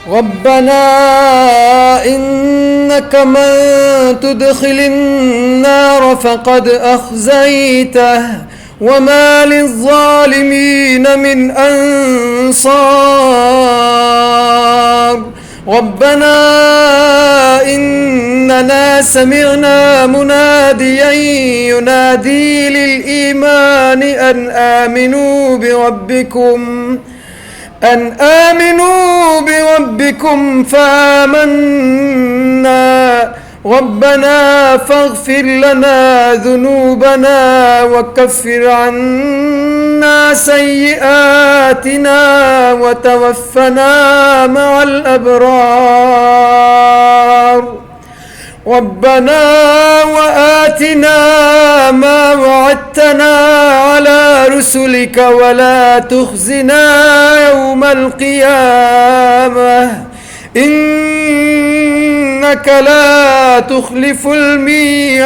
ربنا إنك من تدخل النار فقد أخزيته وما للظالمين من أنصار. ربنا إننا سمعنا مناديا ينادي للإيمان أن آمنوا بربكم فآمنا. ربنا فاغفر لنا ذنوبنا وكفر عنا سيئاتنا وتوفنا مع الأبرار. ربنا وآتنا ما وعدتنا على رسلك ولا تخزنا يوم القيامة إنك لا تخلف الميعاد.